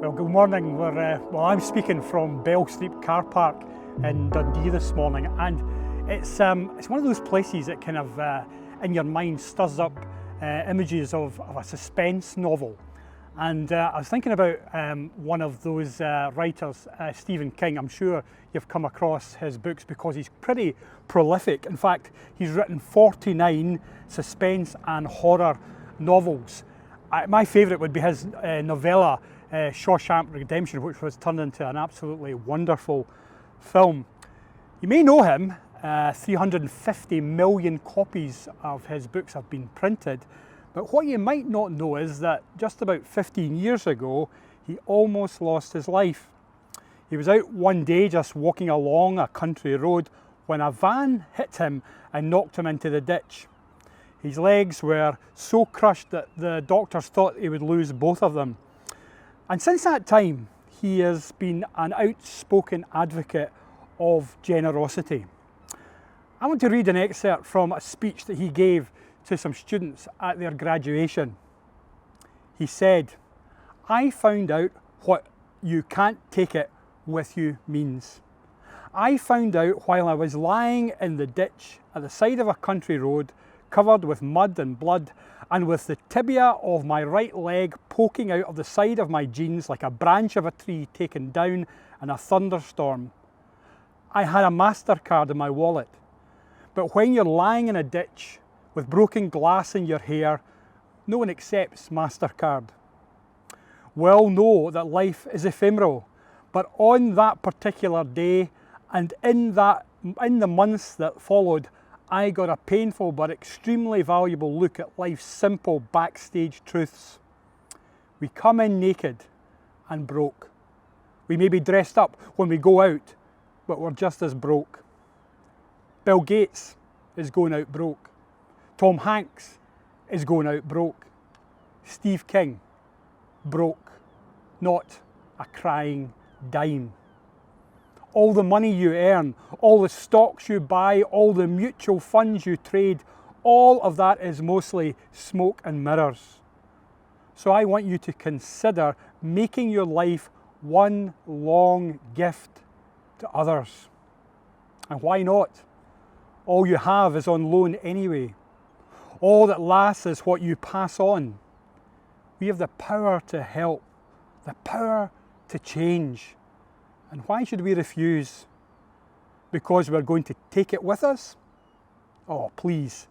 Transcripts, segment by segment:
Well, good morning. I'm speaking from Bell Street Car Park in Dundee this morning, and it's one of those places that kind of in your mind stirs up images of a suspense novel. And I was thinking about one of those writers, Stephen King. I'm sure you've come across his books because he's pretty prolific. In fact, he's written 49 suspense and horror novels. My favourite would be his novella, Shawshank Redemption, which was turned into an absolutely wonderful film. You may know him, 350 million copies of his books have been printed, but what you might not know is that just about 15 years ago, he almost lost his life. He was out one day just walking along a country road when a van hit him and knocked him into the ditch. His legs were so crushed that the doctors thought he would lose both of them. And since that time, he has been an outspoken advocate of generosity. I want to read an excerpt from a speech that he gave to some students at their graduation. He said, "I found out what you can't take it with you means. I found out while I was lying in the ditch at the side of a country road, covered with mud and blood, and with the tibia of my right leg poking out of the side of my jeans like a branch of a tree taken down in a thunderstorm. I had a MasterCard in my wallet. But when you're lying in a ditch with broken glass in your hair, no one accepts MasterCard. Well know that life is ephemeral, but on that particular day and in the months that followed, I got a painful but extremely valuable look at life's simple backstage truths. We come in naked and broke. We may be dressed up when we go out, but we're just as broke. Bill Gates is going out broke. Tom Hanks is going out broke. Steve King, broke, not a crying dime. All the money you earn, all the stocks you buy, all the mutual funds you trade, all of that is mostly smoke and mirrors. So I want you to consider making your life one long gift to others. And why not? All you have is on loan anyway. All that lasts is what you pass on. We have the power to help, the power to change. And why should we refuse? Because we're going to take it with us? Oh, please.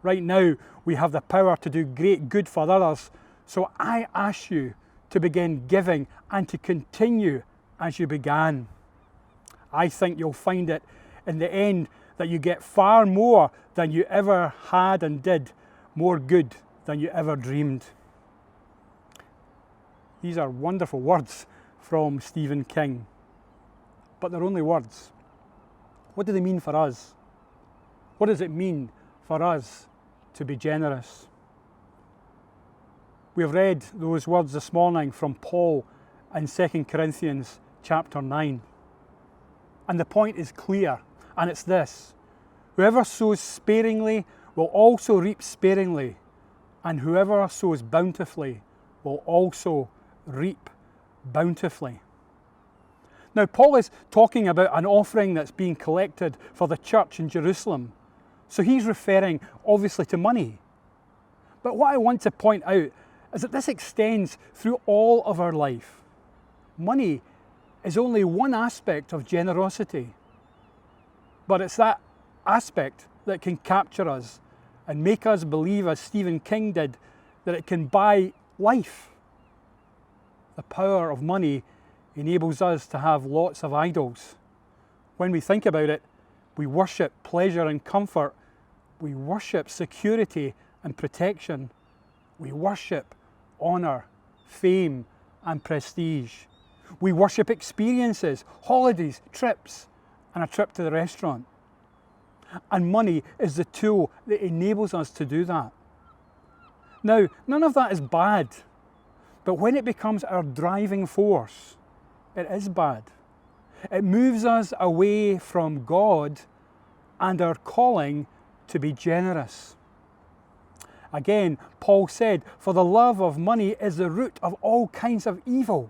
Right now, we have the power to do great good for others. So I ask you to begin giving and to continue as you began. I think you'll find it in the end that you get far more than you ever had and did, more good than you ever dreamed. These are wonderful words from Stephen King. But they're only words. What do they mean for us? What does it mean for us to be generous? We've read those words this morning from Paul in 2 Corinthians chapter 9. And the point is clear, and it's this: whoever sows sparingly will also reap sparingly, and whoever sows bountifully will also reap bountifully. Now, Paul is talking about an offering that's being collected for the church in Jerusalem. So he's referring obviously to money. But what I want to point out is that this extends through all of our life. Money is only one aspect of generosity. But it's that aspect that can capture us and make us believe, as Stephen King did, that it can buy life. The power of money enables us to have lots of idols. When we think about it, we worship pleasure and comfort. We worship security and protection. We worship honour, fame and prestige. We worship experiences, holidays, trips, and a trip to the restaurant. And money is the tool that enables us to do that. Now, none of that is bad, but when it becomes our driving force, it is bad. It moves us away from God and our calling to be generous. Again, Paul said, "For the love of money is the root of all kinds of evil."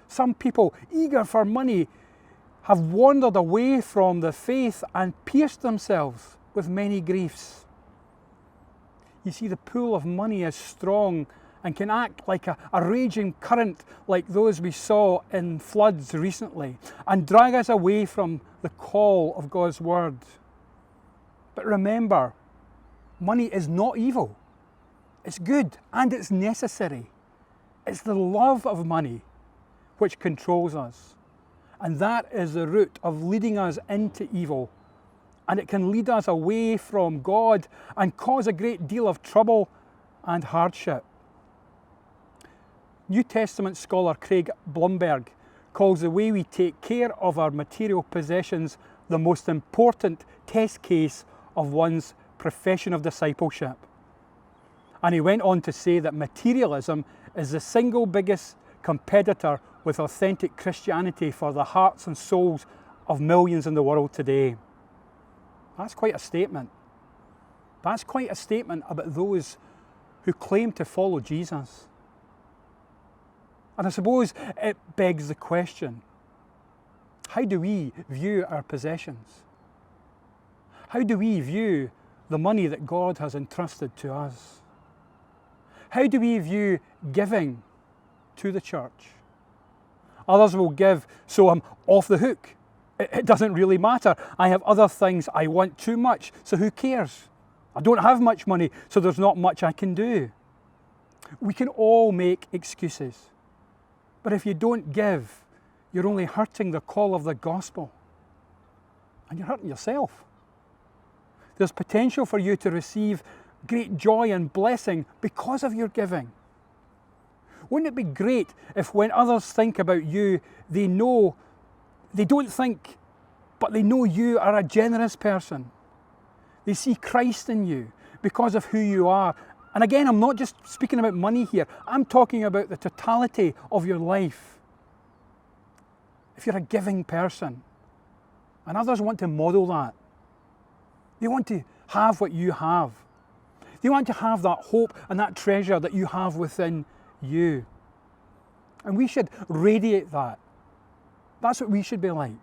Some people, eager for money, have wandered away from the faith and pierced themselves with many griefs. You see, the pull of money is strong and can act like a raging current like those we saw in floods recently and drag us away from the call of God's word. But remember, money is not evil. It's good and it's necessary. It's the love of money which controls us. And that is the root of leading us into evil. And it can lead us away from God and cause a great deal of trouble and hardship. New Testament scholar Craig Blomberg calls the way we take care of our material possessions the most important test case of one's profession of discipleship. And he went on to say that materialism is the single biggest competitor with authentic Christianity for the hearts and souls of millions in the world today. That's quite a statement. That's quite a statement about those who claim to follow Jesus. And I suppose it begs the question, how do we view our possessions? How do we view the money that God has entrusted to us? How do we view giving to the church? Others will give, so I'm off the hook. It doesn't really matter. I have other things I want too much, so who cares? I don't have much money, so there's not much I can do. We can all make excuses. But if you don't give, you're only hurting the call of the gospel. And you're hurting yourself. There's potential for you to receive great joy and blessing because of your giving. Wouldn't it be great if when others think about you, they don't think, but they know you are a generous person. They see Christ in you because of who you are. And again, I'm not just speaking about money here. I'm talking about the totality of your life. If you're a giving person, and others want to model that, they want to have what you have. They want to have that hope and that treasure that you have within you. And we should radiate that. That's what we should be like.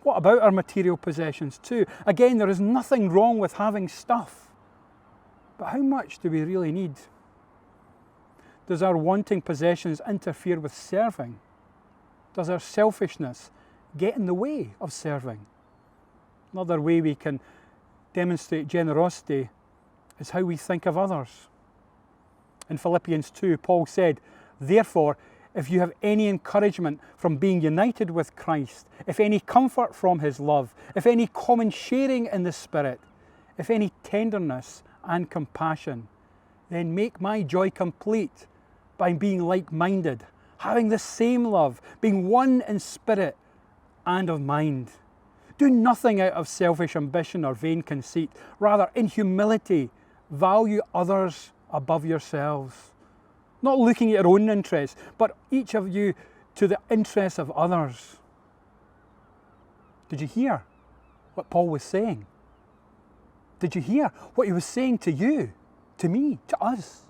What about our material possessions too? Again, there is nothing wrong with having stuff. But how much do we really need? Does our wanting possessions interfere with serving? Does our selfishness get in the way of serving? Another way we can demonstrate generosity is how we think of others. In Philippians 2, Paul said, "Therefore, if you have any encouragement from being united with Christ, if any comfort from his love, if any common sharing in the Spirit, if any tenderness and compassion, then make my joy complete by being like-minded, having the same love, being one in spirit and of mind. Do nothing out of selfish ambition or vain conceit. Rather, in humility, value others above yourselves, not looking at your own interests, but each of you to the interests of others." Did you hear what Paul was saying? Did you hear what he was saying to you, to me, to us?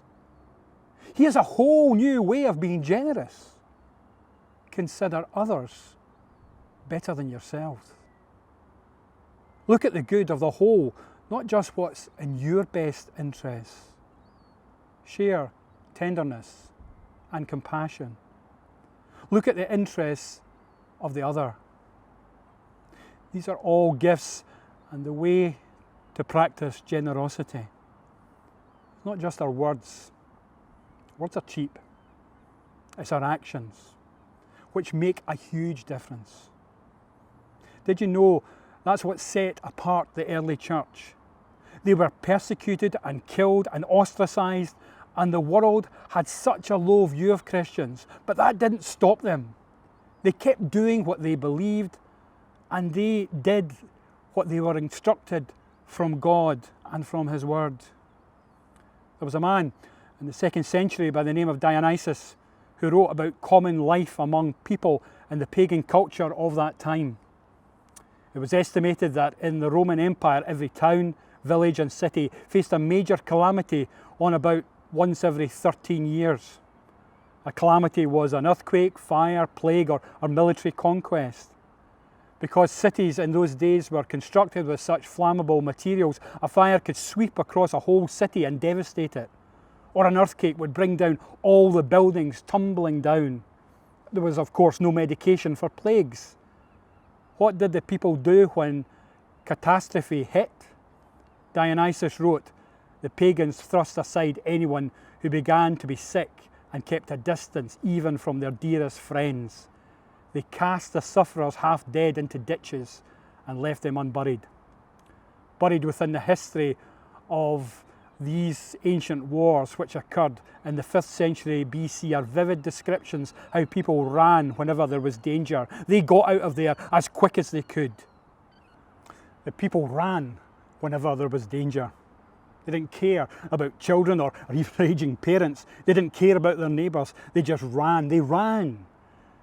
He has a whole new way of being generous. Consider others better than yourselves. Look at the good of the whole, not just what's in your best interests. Share tenderness and compassion. Look at the interests of the other. These are all gifts and the way to practice generosity. It's not just our words. Words are cheap. It's our actions, which make a huge difference. Did you know that's what set apart the early church? They were persecuted and killed and ostracized, and the world had such a low view of Christians, but that didn't stop them. They kept doing what they believed, and they did what they were instructed from God and from his word. There was a man in the 2nd century by the name of Dionysius who wrote about common life among people in the pagan culture of that time. It was estimated that in the Roman Empire, every town, village and city faced a major calamity on about once every 13 years. A calamity was an earthquake, fire, plague, or military conquest. Because cities in those days were constructed with such flammable materials, a fire could sweep across a whole city and devastate it. Or an earthquake would bring down all the buildings tumbling down. There was, of course, no medication for plagues. What did the people do when catastrophe hit? Dionysius wrote, "The pagans thrust aside anyone who began to be sick and kept a distance even from their dearest friends. They cast the sufferers half dead into ditches and left them unburied." Buried within the history of these ancient wars which occurred in the 5th century BC are vivid descriptions how people ran whenever there was danger. They got out of there as quick as they could. The people ran whenever there was danger. They didn't care about children or even aging parents. They didn't care about their neighbours. They just ran. They ran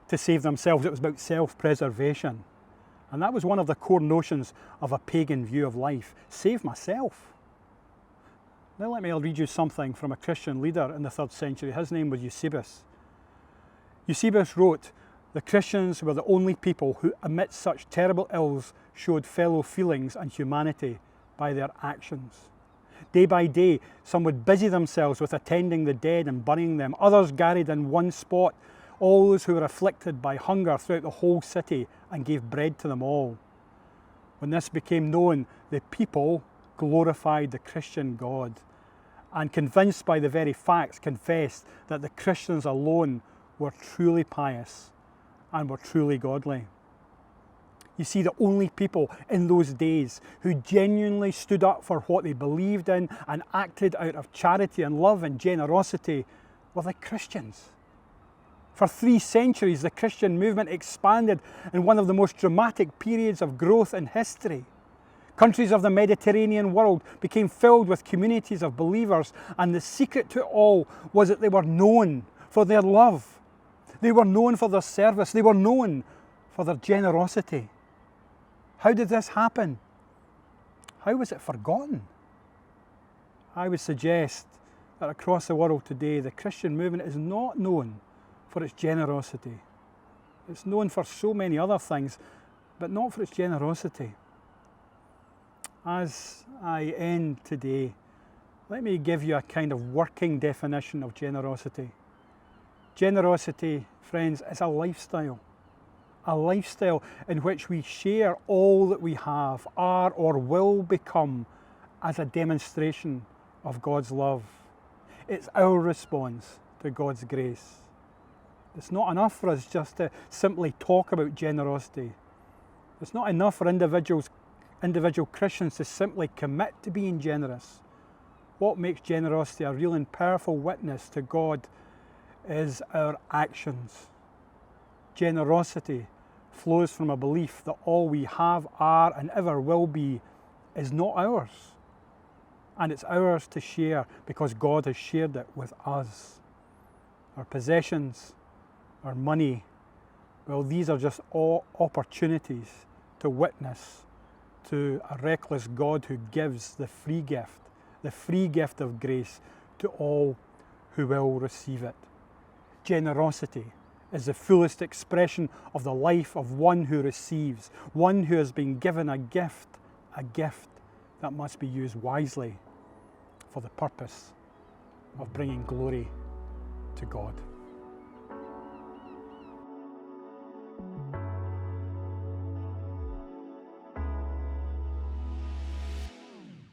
to save themselves. It was about self-preservation. And that was one of the core notions of a pagan view of life. Save myself. Now let me read you something from a Christian leader in the 3rd century. His name was Eusebius. Eusebius wrote, "The Christians were the only people who, amidst such terrible ills, showed fellow feelings and humanity by their actions. Day by day, some would busy themselves with attending the dead and burying them. Others gathered in one spot all those who were afflicted by hunger throughout the whole city and gave bread to them all. When this became known, the people glorified the Christian God, and convinced by the very facts, confessed that the Christians alone were truly pious and were truly godly." You see, the only people in those days who genuinely stood up for what they believed in and acted out of charity and love and generosity were the Christians. For 3 centuries, the Christian movement expanded in one of the most dramatic periods of growth in history. Countries of the Mediterranean world became filled with communities of believers, and the secret to it all was that they were known for their love. They were known for their service. They were known for their generosity. How did this happen? How was it forgotten? I would suggest that across the world today, the Christian movement is not known for its generosity. It's known for so many other things, but not for its generosity. As I end today, let me give you a kind of working definition of generosity. Generosity, friends, is a lifestyle in which we share all that we have, are, or will become as a demonstration of God's love. It's our response to God's grace. It's not enough for us just to simply talk about generosity. It's not enough for individual Christians to simply commit to being generous. What makes generosity a real and powerful witness to God is our actions. Generosity flows from a belief that all we have, are, and ever will be is not ours. And it's ours to share because God has shared it with us. Our possessions, our money, well, these are just all opportunities to witness to a reckless God who gives the free gift of grace to all who will receive it. Generosity is the fullest expression of the life of one who receives, one who has been given a gift that must be used wisely for the purpose of bringing glory to God.